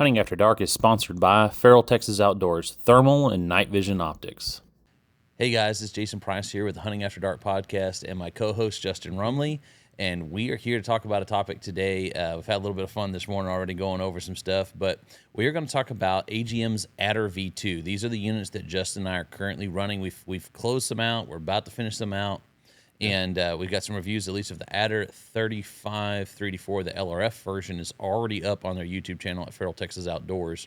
Hunting After Dark is sponsored by Feral Texas Outdoors Thermal and Night Vision Optics. Hey guys, it's Jason Price here with the Hunting After Dark podcast and my co-host Justin Rumley, and we are here to talk about a topic today. We've had a little bit of fun this morning already going over some stuff, but we are going to talk about AGM's Adder V2. These are the units that Justin and I are currently running. We've closed them out. We're about to finish them out. And we've got some reviews, at least of the Adder 35-34. The LRF version is already up on their YouTube channel at Feral Texas Outdoors.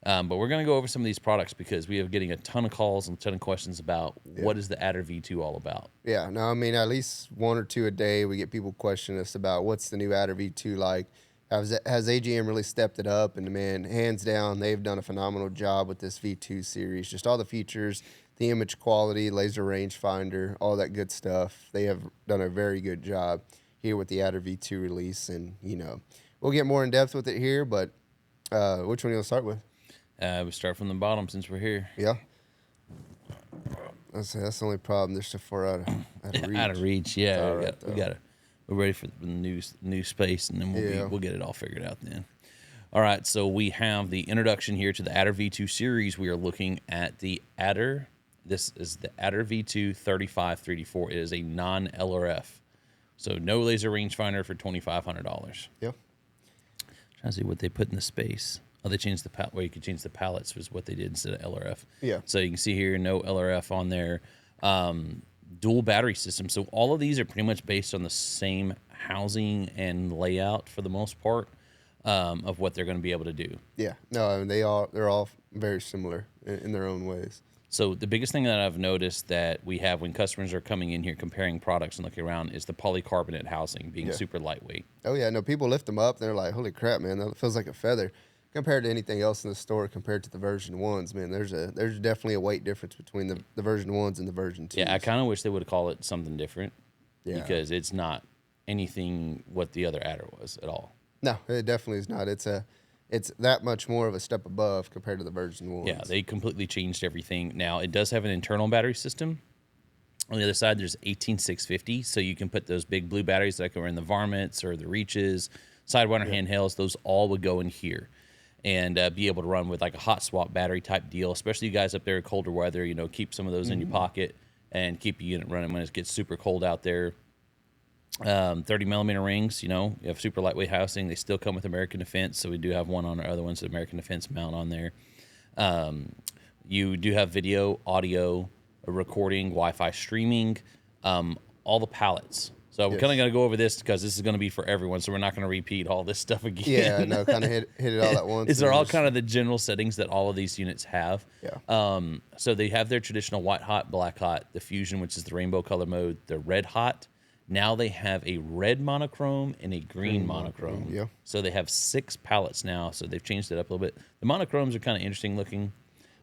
But we're going to go over some of these products because we are getting a ton of calls and a ton of questions about what is the Adder V2 all about. Yeah, no, I mean, at least one or two a day, we get people questioning us about what's the new Adder V2 like. Has AGM really stepped it up? And, man, hands down, they've done a phenomenal job with this V2 series. Just all the features, the image quality, laser rangefinder, all that good stuff. They have done a very good job here with the Adder V2 release. And, you know, we'll get more in depth with it here, but which one do you want to start with? We start from the bottom since we're here. Yeah. That's the only problem. They're so far out of reach. Out of reach, yeah. We're ready for the new space, and then we'll get it all figured out then. All right, so we have the introduction here to the Adder V2 series. We are looking at the Adder. This is the Adder V2 35-34. It is a non-LRF, so no laser rangefinder for $2,500. Yep. Trying to see what they put in the space. Oh, they changed the where you could change the pallets was what they did instead of LRF. Yeah. So you can see here, no LRF on there. Dual battery system. So all of these are pretty much based on the same housing and layout for the most part of what they're going to be able to do. Yeah. No, I mean, they're all very similar in their own ways. So the biggest thing that I've noticed that we have when customers are coming in here comparing products and looking around is the polycarbonate housing being super lightweight. Oh, yeah. No, people lift them up. And they're like, holy crap, man, that feels like a feather. Compared to anything else in the store, compared to the version 1s, man, there's definitely a weight difference between the version 1s and the version 2s. Yeah, I kind of wish they would call it something different because it's not anything what the other Adder was at all. No, it definitely is not. It's that much more of a step above compared to the version 1s. Yeah, they completely changed everything. Now, it does have an internal battery system. On the other side, there's 18650, so you can put those big blue batteries that are in the varmints or the reaches, Sidewinder handhelds, those all would go in here. And be able to run with like a hot swap battery type deal, especially you guys up there in colder weather, you know, keep some of those in your pocket and keep your unit running when it gets super cold out there. 30 millimeter rings, you know, you have super lightweight housing. They still come with American Defense, so we do have one on our other ones, the American Defense mount on there. You do have video, audio, recording, Wi-Fi streaming, all the pallets. So we're kind of going to go over this because this is going to be for everyone, so we're not going to repeat all this stuff again. Yeah, no, kind of hit it all at once. These are all kind of the general settings that all of these units have. Yeah. So they have their traditional white hot, black hot, the fusion, which is the rainbow color mode, the red hot. Now they have a red monochrome and a green monochrome. Yeah. So they have 6 palettes now, so they've changed it up a little bit. The monochromes are kind of interesting looking.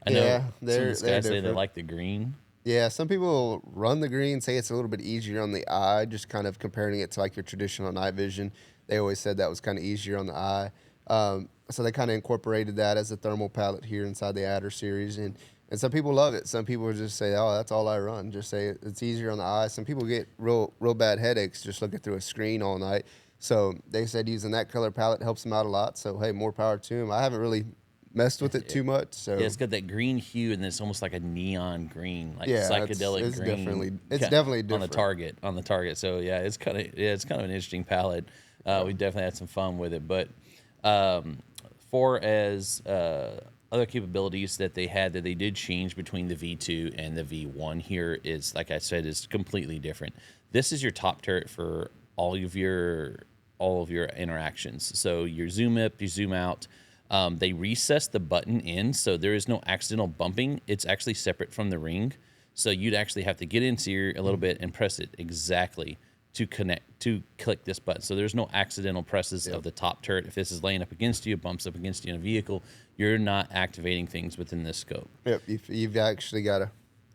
I know some of these guys say they like the green. Yeah, some people run the green, say it's a little bit easier on the eye, just kind of comparing it to like your traditional night vision. They always said that was kind of easier on the eye. So they kind of incorporated that as a thermal palette here inside the Adder series. And some people love it. Some people just say, oh, that's all I run. Just say it's easier on the eye. Some people get real bad headaches just looking through a screen all night. So they said using that color palette helps them out a lot. So, hey, more power to them. I haven't really messed with it too much. So yeah, it's got that green hue, and then it's almost like a neon green, like psychedelic it's green. It's definitely different on the target. So yeah, it's kind of an interesting palette. We definitely had some fun with it. But for as other capabilities that they did change between the V2 and the V1 here is, like I said, is completely different. This is your top turret for all of your interactions. So your zoom up, you zoom out. They recessed the button in, so there is no accidental bumping. It's actually separate from the ring. So you'd actually have to get into here a little bit and press it exactly to click this button. So there's no accidental presses of the top turret. If this is laying up against you, bumps up against you in a vehicle, you're not activating things within this scope. Yep, you've actually got to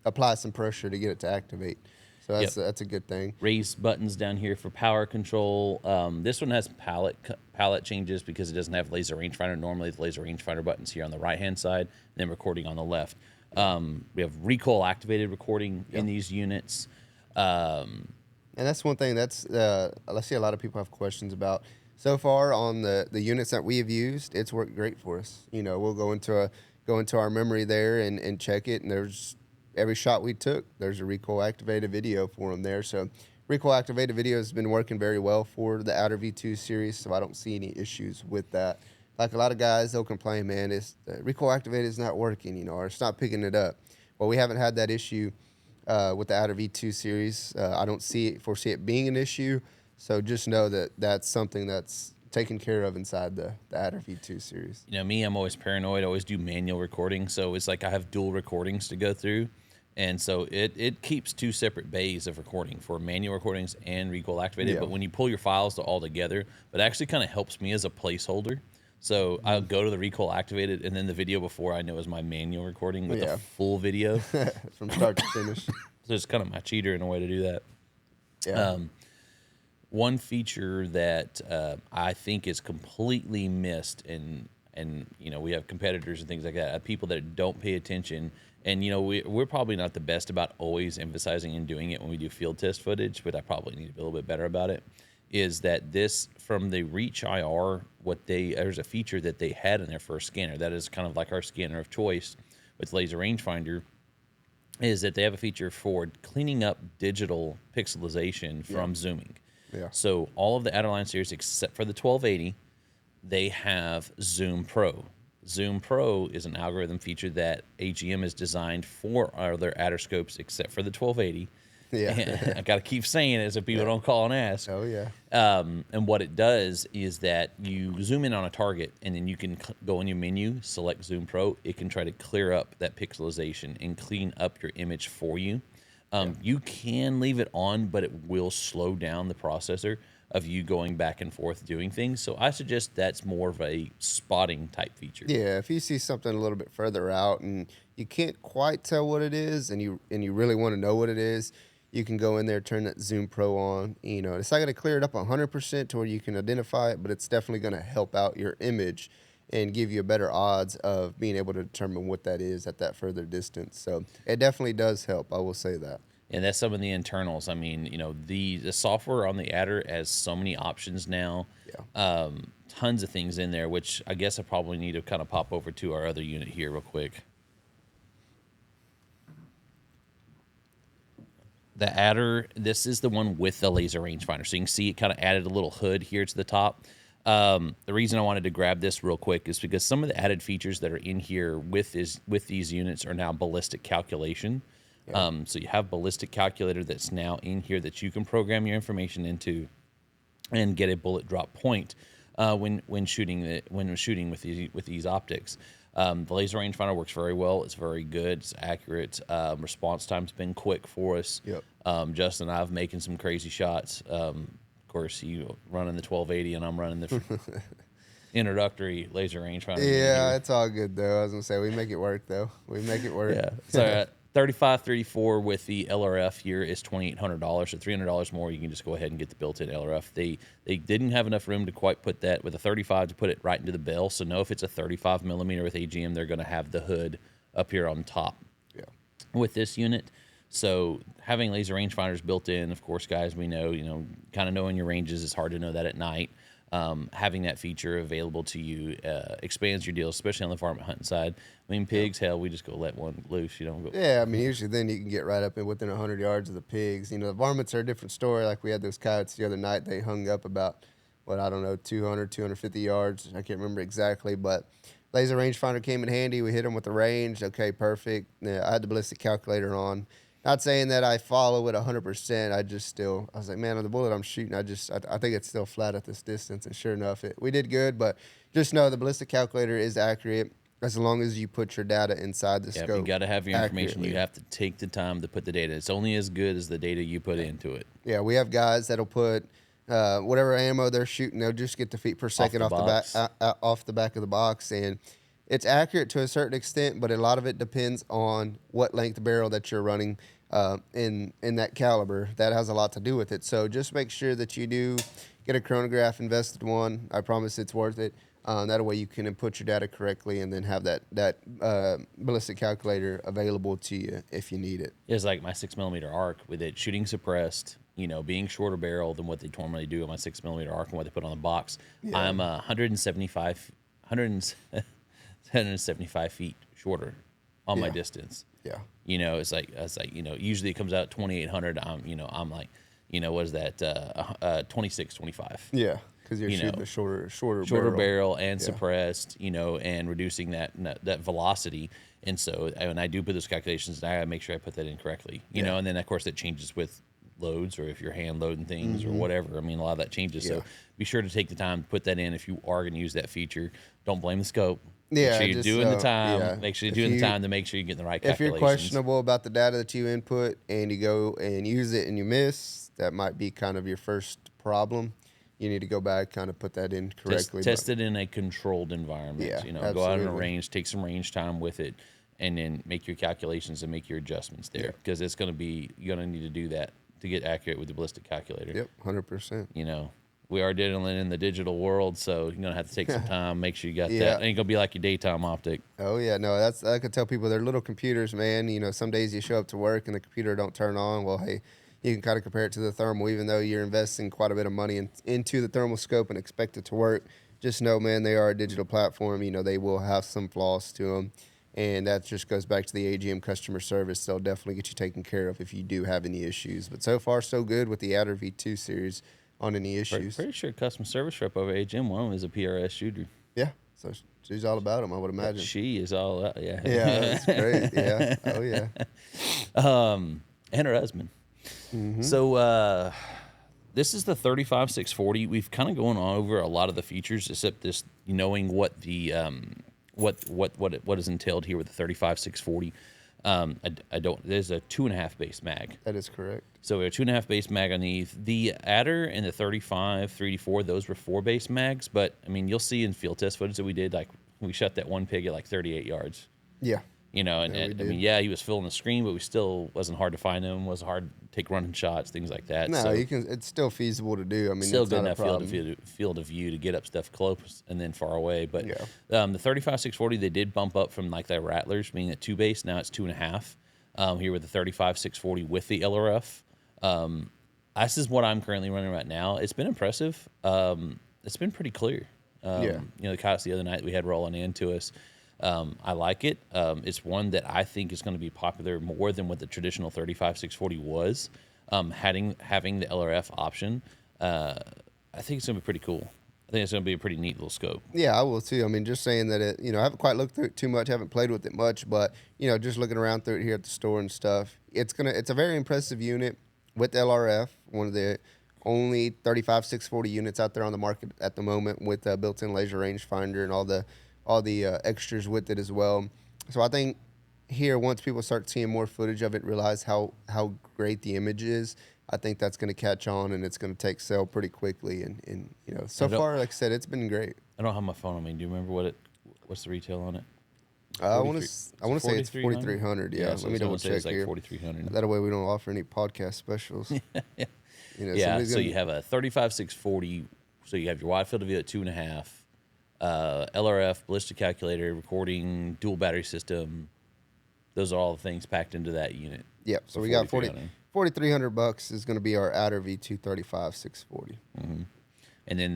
apply some pressure to get it to activate. So that's a good thing. Raised buttons down here for power control. This one has palette changes because it doesn't have laser rangefinder. Normally the laser rangefinder button's here on the right-hand side, and then recording on the left. We have recoil activated recording in these units. And that's one thing I see a lot of people have questions about. so far on the units that we have used, it's worked great for us. You know, we'll go into our memory there and check it, and there's every shot we took, there's a recoil activated video for them there. So recoil activated video has been working very well for the Adder V2 series, so I don't see any issues with that. Like a lot of guys, they'll complain, man, it's recoil activated is not working, you know, or it's not picking it up. Well, we haven't had that issue with the Adder V2 series. I don't foresee it being an issue. So just know that that's something that's taken care of inside the Adder V2 series. You know, me, I'm always paranoid. I always do manual recording. So it's like I have dual recordings to go through. And so it keeps two separate bays of recording for manual recordings and recoil activated. Yeah. But when you pull your files all together, it actually kind of helps me as a placeholder. So I'll go to the recoil activated, and then the video before I know is my manual recording with a full video. From start to finish. So it's kind of my cheater in a way to do that. Yeah. One feature that I think is completely missed, and you know, we have competitors and things like that, people that don't pay attention, and you know, we're probably not the best about always emphasizing and doing it when we do field test footage, but I probably need to be a little bit better about it. Is that this from the Reach IR? There's a feature that they had in their first scanner that is kind of like our scanner of choice with laser rangefinder. Is that they have a feature for cleaning up digital pixelization from zooming. Yeah. So all of the Adderline series, except for the 1280, they have Zoom Pro. Zoom Pro is an algorithm feature that AGM is designed for other Adder scopes, except for the 1280. Yeah. I got to keep saying it so people don't call and ask. Oh, yeah. And what it does is that you zoom in on a target, and then you can go in your menu, select Zoom Pro. It can try to clear up that pixelization and clean up your image for you. You can leave it on, but it will slow down the processor of you going back and forth doing things. So I suggest that's more of a spotting type feature. Yeah, if you see something a little bit further out and you can't quite tell what it is, and you really want to know what it is, you can go in there, turn that Zoom Pro on. You know, it's not going to clear it up 100% to where you can identify it, but it's definitely going to help out your image and give you better odds of being able to determine what that is at that further distance. So it definitely does help, I will say that. And that's some of the internals. I mean, you know, the software on the Adder has so many options now. Yeah. Tons of things in there, which I guess I probably need to kind of pop over to our other unit here real quick. The Adder, this is the one with the laser rangefinder. So you can see it kind of added a little hood here to the top. The reason I wanted to grab this real quick is because some of the added features that are in here with these units are now ballistic calculation. Yeah. So you have ballistic calculator that's now in here that you can program your information into and get a bullet drop point when shooting with these optics. The laser rangefinder works very well. It's very good. It's accurate. Response time's been quick for us. Yep. Justin and I have making some crazy shots. Of course, you running the 1280 and I'm running the introductory laser rangefinder. Yeah, it's all good though. I was gonna say we make it work though. We make it work. Yeah. So 3534 with the LRF here is $2,800. So $300 more. You can just go ahead and get the built-in LRF. They didn't have enough room to quite put that with a 35 to put it right into the bell. So know if it's a 35 millimeter with AGM, they're going to have the hood up here on top. Yeah. With this unit. So having laser rangefinders built in, of course, guys, we know, kind of knowing your ranges, it's hard to know that at night. Having that feature available to you expands your deal, especially on the varmint hunting side. I mean, pigs, hell, we just go let one loose. Yeah, I mean, usually then you can get right up in within 100 yards of the pigs. The varmints are a different story. Like we had those coyotes the other night. They hung up about, 250 yards. I can't remember exactly, but laser rangefinder came in handy. We hit them with the range. Okay, perfect. Yeah, I had the ballistic calculator on. Not saying that I follow it 100%. I was like, man, on the bullet I'm shooting, I think it's still flat at this distance. And sure enough, we did good. But just know the ballistic calculator is accurate as long as you put your data inside the scope. You got to have your information. You have to take the time to put the data. It's only as good as the data you put into it. Yeah, we have guys that'll put whatever ammo they're shooting, they'll just get the feet per second off the back of the box, and it's accurate to a certain extent, but a lot of it depends on what length barrel that you're running in that caliber. That has a lot to do with it. So just make sure that you do get a chronograph, invested one. I promise it's worth it. That way you can input your data correctly and then have that ballistic calculator available to you if you need it. It's like my 6mm arc with it shooting suppressed, you know, being shorter barrel than what they normally do on my 6mm arc and what they put on the box. Yeah. I'm 175 feet shorter on my Yeah. distance. Yeah. You know, it's like you know, usually it comes out 2,800. I'm like, you know, what is that? 26, 25. Yeah. Because you're You shooting know, a shorter shorter barrel. barrel and Yeah. suppressed, you know, and reducing that velocity. And so when I do put those calculations, I gotta make sure I put that in correctly, you know. And then of course that changes with loads, or if you're hand loading things or whatever. I mean, a lot of that changes. Yeah. So be sure to take the time to put that in if you are going to use that feature. Don't blame the scope. Yeah, Make sure you're just, doing the time. yeah. Make sure you're If doing the you- time to make sure you're getting the right If you're calculations. questionable about the data that you input and you go and use it and you miss, that might be kind of your first problem. You need to go back, kind of put that in correctly. Test it in a controlled environment. Yeah, you know, go out on a absolutely. range, take some range time with it, and then make your calculations and make your adjustments there, because it's going to be, you're going to need to do that to get accurate with the ballistic calculator. Yep, 100%. You know, we are dealing in the digital world, so you're going to have to take some time, make sure you got Yeah. that. It ain't going to be like your daytime optic. Oh yeah, no, I could tell people they're little computers, man. You know, some days you show up to work and the computer don't turn on. Well, hey, you can kind of compare it to the thermal, even though you're investing quite a bit of money into the thermal scope and expect it to work. Just know, man, they are a digital platform. You know, they will have some flaws to them, and that just goes back to the AGM customer service. They'll definitely get you taken care of if you do have any issues. But so far, so good with the Adder V2 series on any issues. Pretty sure customer service rep over at AGM, one of them is a PRS shooter. Yeah, so she's all about them, I would imagine. She is all out, yeah. Yeah, that's great. Yeah, oh yeah. And her husband. So this is the 35-640. We've kind of gone over a lot of the features, except this knowing what the what is entailed here with the 35-640. I don't. There's a 2.5 base mag. That is correct. So we have 2.5 base mag underneath. The Adder and the 35 3D4, those were 4 base mags. But I mean, you'll see in field test footage that we did, like we shot that one pig at like 38 yards. Yeah. You know, and, Yeah, we and I did. mean, yeah, he was filling the screen, but we still wasn't hard to find him. Wasn't hard to take running shots, things like that. No, so you can. It's still feasible to do. I mean, still it's good not a enough problem. field of view to get up stuff close and then far away. But Yeah. the 35-640, they did bump up from like that Rattlers, being at 2 base. Now it's 2.5. Here with the 35-640 with the LRF. This is what I'm currently running right now. It's been impressive. It's been pretty clear. Yeah. You know, the coyotes the other night we had rolling into us. I like it. It's one that I think is going to be popular more than what the traditional 35-640 was. Having the LRF option, I think it's going to be pretty cool. I think it's going to be a pretty neat little scope. Yeah, I will too. I mean, just saying that it. You know, I haven't quite looked through it too much. Haven't played with it much, but you know, just looking around through it here at the store and stuff, it's a very impressive unit with LRF. One of the only 35-640 units out there on the market at the moment with a built-in laser rangefinder and all the extras with it as well. So I think here, once people start seeing more footage of it, realize how great the image is, I think that's going to catch on and it's going to take sale pretty quickly. And you know, so far, like I said, it's been great. I don't have my phone on me. Do you remember what's the retail on it? I want to say it's 4,300? 4,300. Yeah, so let me double it's check like here. 4,300. That way we don't offer any podcast specials. You know, Yeah, somebody's so gonna- you have a 35-640. So you have your wide field of view at 2.5. LRF, ballistic calculator, recording, dual battery system. Those are all the things packed into that unit. Yep. So for we got $4,300 is going to be our Adder V2 35-640. And then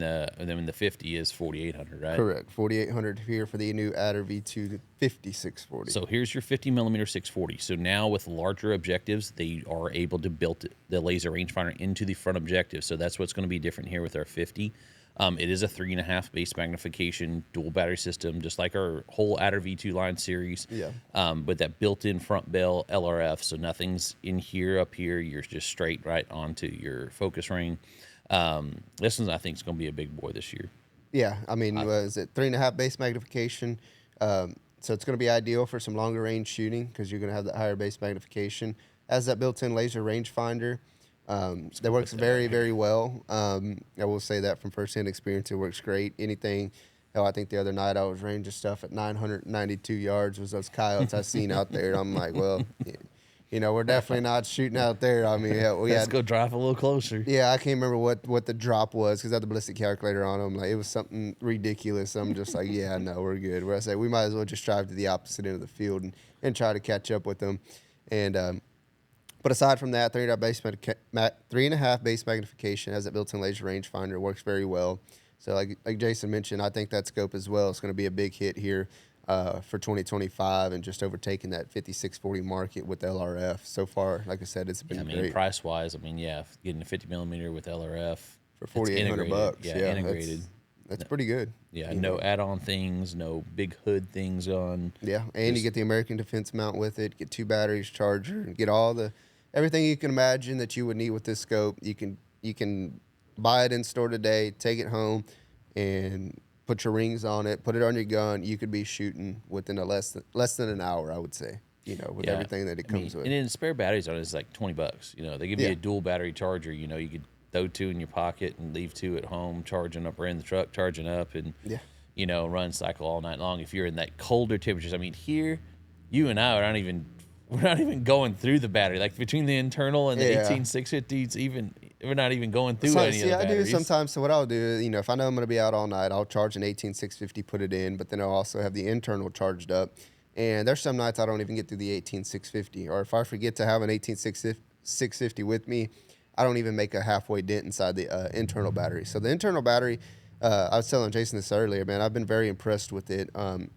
the 50 is 4,800, right? Correct. 4,800 here for the new Adder V2 50-640. So here's your 50mm 640. So now with larger objectives, they are able to build the laser rangefinder into the front objective. So that's what's going to be different here with our 50. It is a 3.5 base magnification dual battery system, just like our whole Adder V2 line series. Yeah. With that built-in front bell LRF, so nothing's in here, up here. You're just straight right onto your focus ring. This one I think is going to be a big boy this year. Yeah, I mean, is it 3.5 base magnification? So it's going to be ideal for some longer range shooting because you're going to have that higher base magnification. As that built-in laser rangefinder, that works very, very well. I will say that from firsthand experience, it works great. Anything. Hell, I think the other night I was ranging stuff at 992 yards was those coyotes I seen out there. I'm like, well, you know, we're definitely not shooting out there. I mean, hell, Let's go drive a little closer. Yeah, I can't remember what the drop was because I had the ballistic calculator on them. Like, it was something ridiculous. I'm just like, yeah, no, we're good. Where I say we might as well just drive to the opposite end of the field and try to catch up with them. And But aside from that, 3.5 base magnification, has that built-in laser rangefinder, works very well. So like Jason mentioned, I think that scope as well is going to be a big hit here for 2025 and just overtaking that 5640 market with LRF. So far, like I said, it's been great. Price-wise, getting a 50 millimeter with LRF for $4,800. Yeah, integrated. That's pretty good. Yeah, no add-on things, no big hood things on. Yeah, and you get the American Defense mount with it, get 2 batteries, charger, and get everything you can imagine that you would need with this scope. You can buy it in store today, take it home, and put your rings on it, put it on your gun. You could be shooting within less than an hour, I would say. With everything that it comes with. And then spare batteries on it is like $20. They give you a dual battery charger. You could throw 2 in your pocket and leave 2 at home, charging up, or in the truck, charging up, and run cycle all night long. If you're in that colder temperatures, here, you and I we're not even going through the battery. Like between the internal and the 18650s, we're not even going through any of the batteries. I do sometimes. So what I'll do is, if I know I'm going to be out all night, I'll charge an 18650, put it in, but then I'll also have the internal charged up. And there's some nights I don't even get through the 18650, or if I forget to have an 18650 with me, I don't even make a halfway dent inside the internal battery. So the internal battery, I was telling Jason this earlier, man, I've been very impressed with it,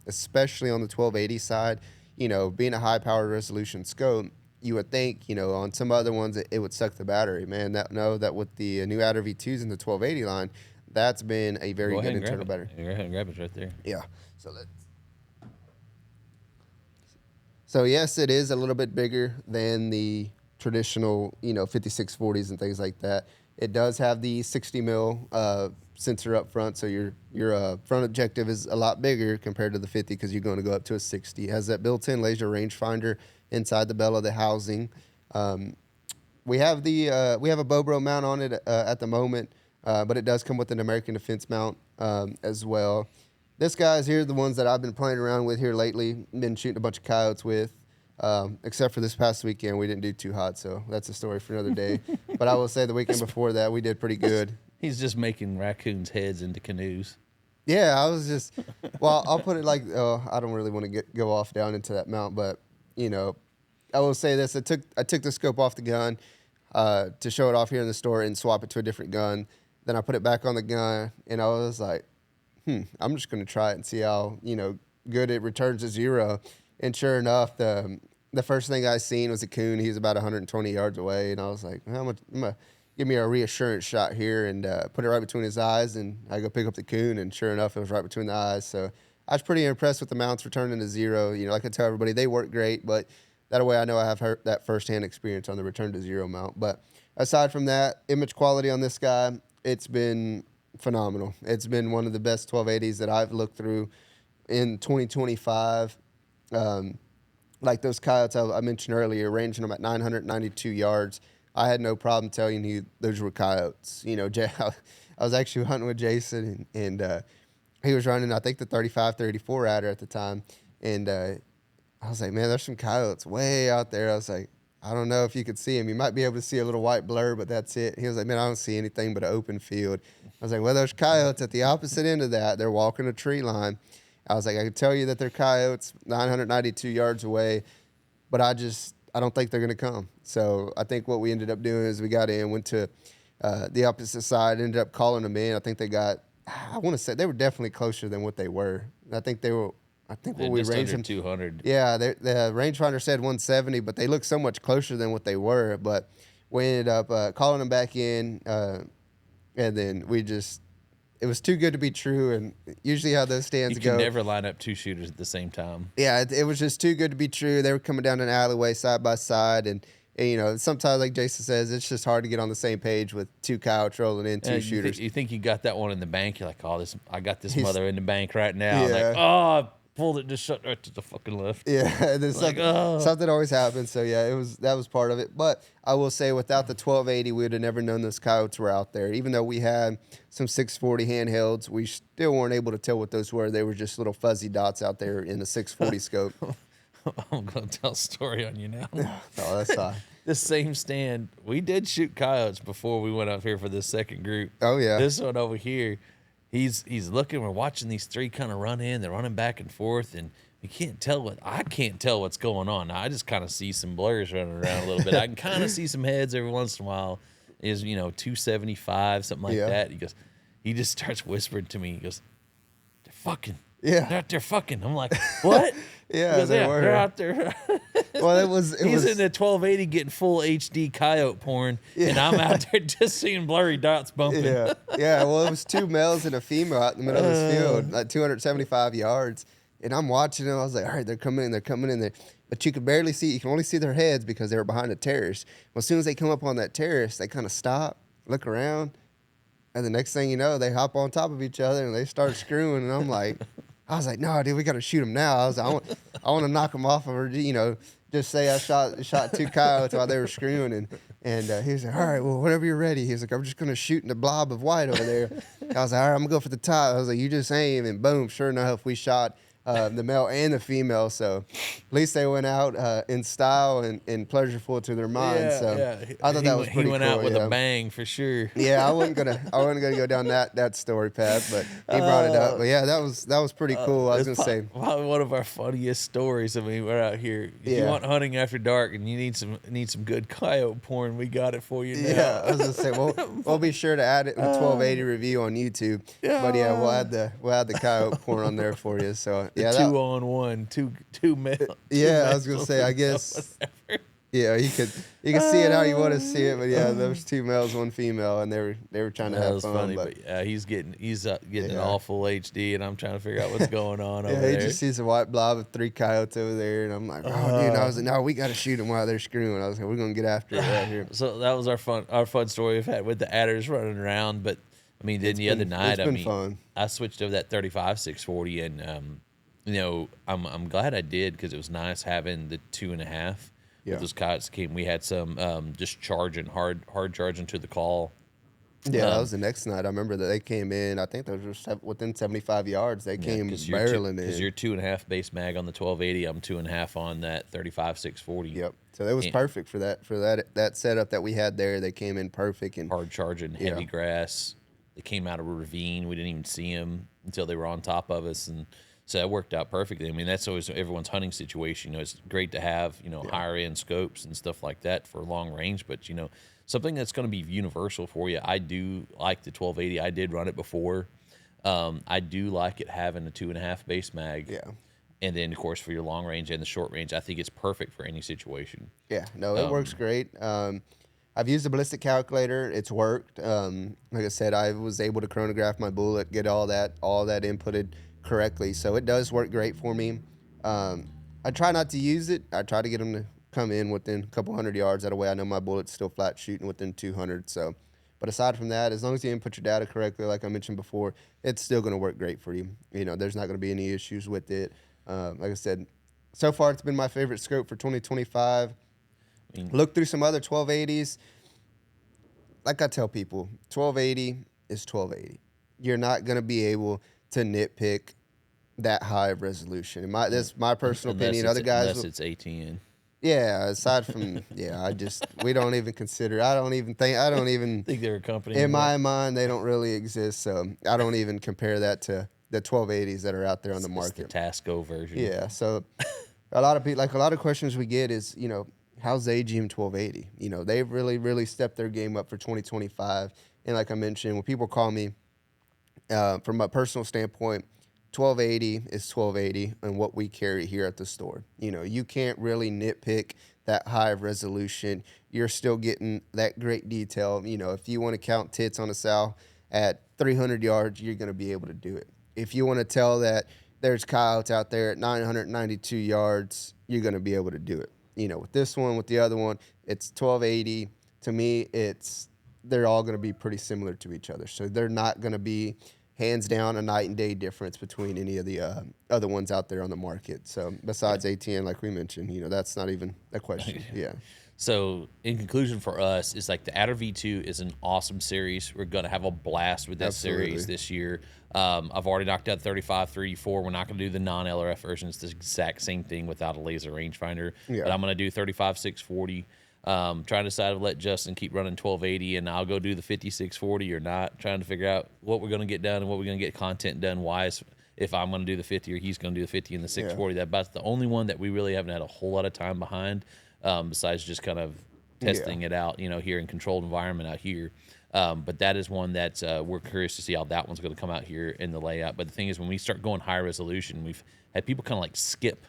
especially on the 1280 side. Being a high power resolution scope, you would think, on some other ones it would suck the battery, man. That with the new Adder V2s in the 1280 line, that's been a very good internal battery. Go ahead and grab it right there. Yeah. So yes, it is a little bit bigger than the traditional, 5640s and things like that. It does have the 60 mil sensor up front, so your front objective is a lot bigger compared to the 50 because you're going to go up to a 60. It has that built-in laser rangefinder inside the bell of the housing. We have a Bobro mount on it at the moment, but it does come with an American Defense mount as well. This guy's here, the ones that I've been playing around with here lately, been shooting a bunch of coyotes with. Except for this past weekend, we didn't do too hot, so that's a story for another day. But I will say the weekend before that, we did pretty good. He's just making raccoons' heads into canoes. Yeah, I was just, I'll put it like, I don't really want to go off down into that mount, but, I will say this. I took the scope off the gun to show it off here in the store and swap it to a different gun. Then I put it back on the gun, and I was like, I'm just going to try it and see how, good it returns to zero. And sure enough, the first thing I seen was a coon. He was about 120 yards away, and I was like, I'm gonna give me a reassurance shot here and put it right between his eyes, and I go pick up the coon, and sure enough, it was right between the eyes. So I was pretty impressed with the mounts returning to zero. Like I tell everybody, they work great, but that way I know I have that firsthand experience on the return to zero mount. But aside from that, image quality on this guy, it's been phenomenal. It's been one of the best 1280s that I've looked through in 2025. Like those coyotes I mentioned earlier, ranging them at 992 yards. I had no problem telling you those were coyotes. I was actually hunting with Jason, and he was running, I think, the 35-34 Adder at the time. And I was like, man, there's some coyotes way out there. I was like, I don't know if you could see them. You might be able to see a little white blur, but that's it. He was like, man, I don't see anything but an open field. I was like, well, there's coyotes at the opposite end of that. They're walking a tree line. I was like, I can tell you that they're coyotes 992 yards away, but I don't think they're going to come. So I think what we ended up doing is we got in, went to the opposite side, ended up calling them in. I think they got, I want to say, they were definitely closer than what they were. I think what we ranged them 200. Yeah, the rangefinder said 170, but they looked so much closer than what they were. But we ended up calling them back in, and then it was too good to be true. And usually how those stands go, you can never line up 2 shooters at the same time. Yeah, it was just too good to be true. They were coming down an alleyway side by side, and sometimes, like Jason says, it's just hard to get on the same page with 2 coyotes rolling in, 2 shooters. You think you got that one in the bank? You're like, I got this mother in the bank right now. Yeah. Like, I pulled it, just shut right to the fucking left. Yeah, and then something always happens. So yeah, that was part of it. But I will say, without the 1280, we would have never known those coyotes were out there. Even though we had some 640 handhelds, we still weren't able to tell what those were. They were just little fuzzy dots out there in the 640 scope. I'm going to tell a story on you now. Oh, that's fine. The same stand, we did shoot coyotes before we went up here for this second group. Oh, yeah. This one over here, he's looking. We're watching these 3 kind of run in. They're running back and forth. And you can't tell I can't tell what's going on. I just kind of see some blurs running around a little bit. I can kind of see some heads every once in a while. Is 275, something like Yeah. that. He just starts whispering to me. He goes, they're fucking. Yeah. They're out there fucking. I'm like, what? Yeah, He goes, they were. They're out there. Well, it was. He's in the 1280 getting full HD coyote porn, and I'm out there just seeing blurry dots bumping. Yeah, yeah. Well, it was two males and a female out in the middle of this field, like 275 yards. And I'm watching them. I was like, all right, they're coming in. They're coming in there. But you could barely see. You can only see their heads because they were behind a terrace. Well, as soon as they come up on that terrace, they kind of stop, look around, and the next thing you know, they hop on top of each other and they start screwing. And I'm like, I was like, no, dude, we got to shoot them now. I was like, I want to knock them off of her, just say I shot two coyotes while they were screwing. And he was like, all right, well, whenever you're ready. He was like, I'm just going to shoot in the blob of white over there. I was like, all right, I'm going to go for the top. I was like, you just aim. And boom, sure enough, we shot the male and the female. So at least they went out in style and pleasureful to their minds. I thought that was pretty cool. He went out with a bang for sure. Yeah, I wasn't gonna go down that story path, but he brought it up. But yeah, that was pretty cool. I was gonna say probably one of our funniest stories. I mean, we're out here. If you want hunting after dark and you need some good coyote porn, we got it for you now. Yeah, I was gonna say we'll be sure to add it in the 1280 review on YouTube. But yeah, we'll add the coyote porn on there for you. So yeah, 2-on-1, two male. Yeah, I was gonna say, I guess. Yeah, you can see it how you want to see it, but yeah, there was two males, one female, and they were trying to have fun. Funny, but yeah, he's getting it all full HD, and I'm trying to figure out what's going on over there. He just sees a white blob of 3 coyotes over there, and I'm like, oh, dude. I was like, no, we got to shoot them while they're screwing. I was like, we're gonna get after it right here. So that was our fun story we've had with the adders running around. But I mean, then the other night, fun. I switched over that 35 640, and I'm glad I did because it was nice having the 2.5. Yeah. Those coyotes came. We had some just charging hard charging to the call. Yeah, that was the next night. I remember that they came in. I think they were just within 75 yards. They came barreling in. Because you're 2.5 base mag on the 1280. I'm 2.5 on that 35 640. Yep. So that was perfect for that setup that we had there. They came in perfect and hard charging, heavy grass. They came out of a ravine. We didn't even see them until they were on top of us, and so that worked out perfectly. I mean, that's always everyone's hunting situation. It's great to have, higher end scopes and stuff like that for long range, but something that's going to be universal for you. I do like the 1280. I did run it before. I do like it having a 2.5 base mag. Yeah. And then, of course, for your long range and the short range, I think it's perfect for any situation. Yeah, no, it works great. I've used the ballistic calculator. It's worked. Like I said, I was able to chronograph my bullet, get all that inputted correctly. So it does work great for me. I try not to use it. I try to get them to come in within a couple hundred yards. That way I know my bullet's still flat shooting within 200. So, but aside from that, as long as you input your data correctly, like I mentioned before, it's still going to work great for you. There's not going to be any issues with it. Like I said, so far it's been my favorite scope for 2025. Look through some other 1280s. Like I tell people, 1280 is 1280. You're not going to be able to nitpick that high of resolution. That's my personal opinion. Other guys, unless it's ATN. Yeah. Aside from we don't even consider. I don't even think they're a company. In my mind, they don't really exist. So I don't even compare that to the 1280s that are out there on the market. It's the Tasco version. Yeah. So a lot of people, like a lot of questions we get is, how's the AGM 1280? They've really, really stepped their game up for 2025. And like I mentioned, when people call me, from a personal standpoint, 1280 is 1280 and what we carry here at the store. You can't really nitpick that high of resolution. You're still getting that great detail. If you want to count tits on a sow at 300 yards, you're going to be able to do it. If you want to tell that there's coyotes out there at 992 yards, you're going to be able to do it. With this one, with the other one, it's 1280. To me, they're all going to be pretty similar to each other. So they're not going to be hands down a night and day difference between any of the other ones out there on the market. So besides ATN, like we mentioned, that's not even a question. Yeah. So in conclusion for us, it's like the Adder V2 is an awesome series. We're going to have a blast with that series this year. I've already knocked out 35 384. We're not going to do the non-LRF version. It's the exact same thing without a laser rangefinder. Yeah. But I'm going to do 35 640. Trying to decide to let Justin keep running 1280, and I'll go do the 5640 or not. Trying to figure out what we're going to get done and what we're going to get content done wise if I'm going to do the 50 or he's going to do the 50 and the 640. That's the only one that we really haven't had a whole lot of time behind, besides just kind of testing it out, here in controlled environment out here. But that is one that we're curious to see how that one's going to come out here in the layout. But the thing is, when we start going high resolution, we've had people kind of like skip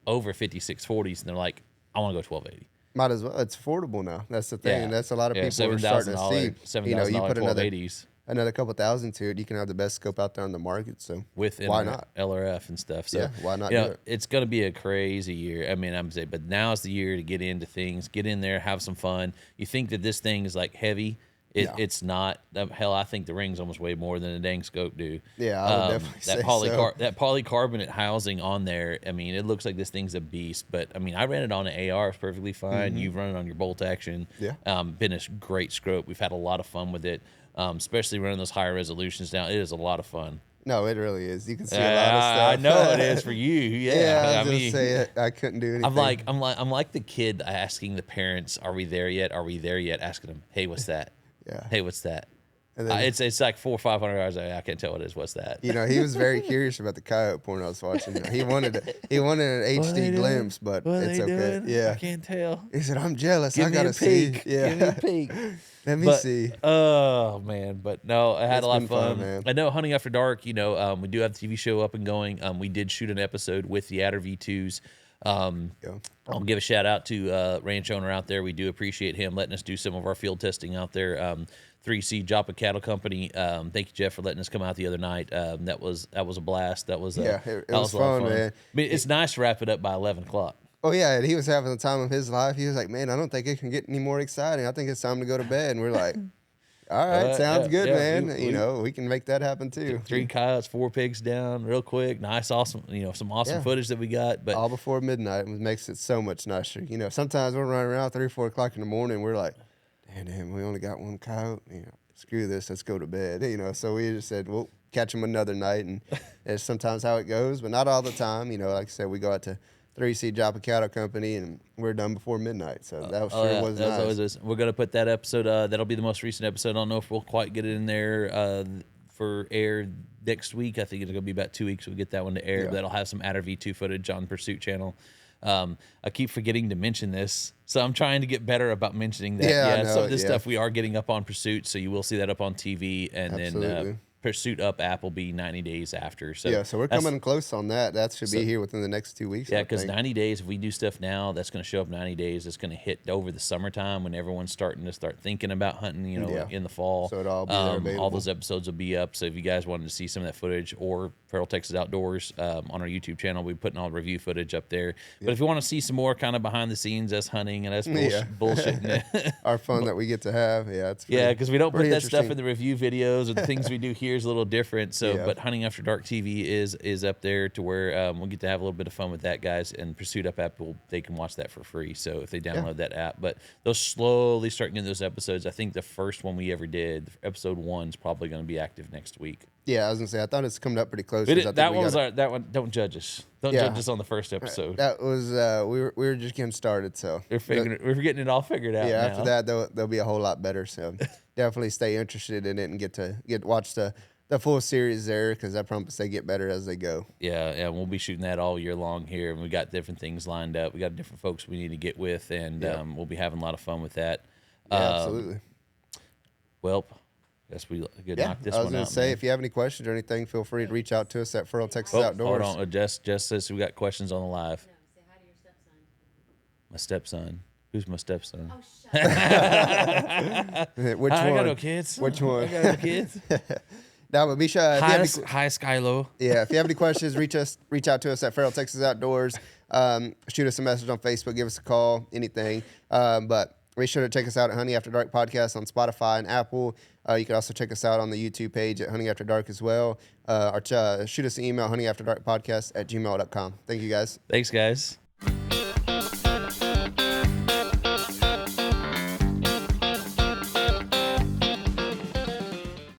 over 5640s, and they're like, I want to go 1280. Might as well. It's affordable now. That's the thing. Yeah. That's a lot of Yeah, people are starting to see. $7,000 You put 1280s. another couple thousand to it, you can have the best scope out there on the market. So with why not? LRF and stuff. So why not do it? It's going to be a crazy year. I mean, I'm saying, but now's the year to get into things, get in there, have some fun. You think that this thing is like heavy. It's not. Hell, I think the rings almost weigh more than a dang scope do. Yeah, I would definitely say so. That polycarbonate housing on there, I mean, it looks like this thing's a beast. But, I mean, I ran it on an AR. It's perfectly fine. You've run it on your bolt action. Yeah. Been a great scope. We've had a lot of fun with it, especially running those higher resolutions now. It is a lot of fun. No, it really is. You can see a lot of stuff. I know it is for you. Yeah, I was gonna say it. I couldn't do anything. I'm like the kid asking the parents, "Are we there yet? Are we there yet?" Asking them, "Hey, what's that? Yeah. Hey, what's that?" And then, it's like 400 or 500 hours. I can't tell what it is. What's that? he was very curious about the coyote porn I was watching. He wanted an HD glimpse, but it's okay. Doing? Yeah, I can't tell. he said, "I'm jealous. Give I me gotta a see." peek. Yeah, Give me a peek. Let me see. Oh man, but no, I had It's a lot been of fun. man. I know Hunting After Dark. We do have the TV show up and going. We did shoot an episode with the Adder V2s. I'll give a shout out to ranch owner out there. We do appreciate him letting us do some of our field testing out there. 3C Joppa Cattle Company. Thank you, Jeff, for letting us come out the other night. That was a blast. That was it was fun, man. I mean, it's nice to wrap it up by 11 o'clock. Oh yeah, and he was having the time of his life. He was like, "Man, I don't think it can get any more exciting. I think it's time to go to bed." And we're like, "All right, sounds good, man. We can make that happen too." 3 coyotes, 4 pigs down, real quick. Nice, awesome. Some awesome footage that we got. But all before midnight makes it so much nicer. Sometimes we're running around 3 or 4 o'clock in the morning. We're like, "Damn, we only got 1 coyote. Screw this. Let's go to bed." So we just said, "We'll catch them another night," and it's sometimes how it goes, but not all the time. Like I said, we go out to 3C Joppa Cattle Company, and we're done before midnight. So that was nice. Always, we're going to put that episode, that'll be the most recent episode. I don't know if we'll quite get it in there for air next week. I think it's going to be about 2 weeks we'll get that one to air. But that'll have some Adder V2 footage on Pursuit channel. I keep forgetting to mention this, so I'm trying to get better about mentioning that. Some of this stuff we are getting up on Pursuit, so you will see that up on TV, and then Pursuit Up app will be 90 days after. So so we're coming close on that. That should be here within the next 2 weeks. Yeah, because 90 days, if we do stuff now, that's going to show up 90 days. It's going to hit over the summertime when everyone's starting to start thinking about hunting, in the fall. So it'll all be there available. All those episodes will be up. So if you guys wanted to see some of that footage, or Feral Texas Outdoors on our YouTube channel, we'll be putting all review footage up there. But if you want to see some more kind of behind the scenes, us hunting and us bullshitting. Our fun that we get to have. It's because we don't put that stuff in the review videos, or the things we do here is a little different. So, but Hunting After Dark TV is up there to where we'll get to have a little bit of fun with that, guys. And Pursuit Up app, they can watch that for free. So if they download that app, but they'll slowly start getting those episodes. I think the first one we ever did, episode 1, is probably going to be active next week. Yeah, I was gonna say I thought it's coming up pretty close. That one. Don't judge us. Don't judge us on the first episode. That was we were just getting started, so we're getting it all figured out. Yeah, now. after that they'll be a whole lot better. So definitely stay interested in it and get to watch the full series there, because I promise they get better as they go. Yeah, we'll be shooting that all year long here, and we got different things lined up. We got different folks we need to get with, and we'll be having a lot of fun with that. Absolutely. Well, I guess we could knock this one out. I was going to say, if you have any questions or anything, feel free to reach out to us at Feral Texas Outdoors. Hold on. Jess says we got questions on the live. No, say hi to your stepson. My stepson. Who's my stepson? Oh, shut up. Which one? I got no kids. Which one? I got no kids. No, but Misha, Hi, Skylo. Yeah, if you have any questions, reach out to us at Feral Texas Outdoors. Shoot us a message on Facebook, give us a call, anything. But be sure to check us out at Hunting After Dark Podcast on Spotify and Apple. You can also check us out on the YouTube page at Hunting After Dark as well. Or shoot us an email, huntingafterdarkpodcast@gmail.com. Thank you, guys. Thanks, guys.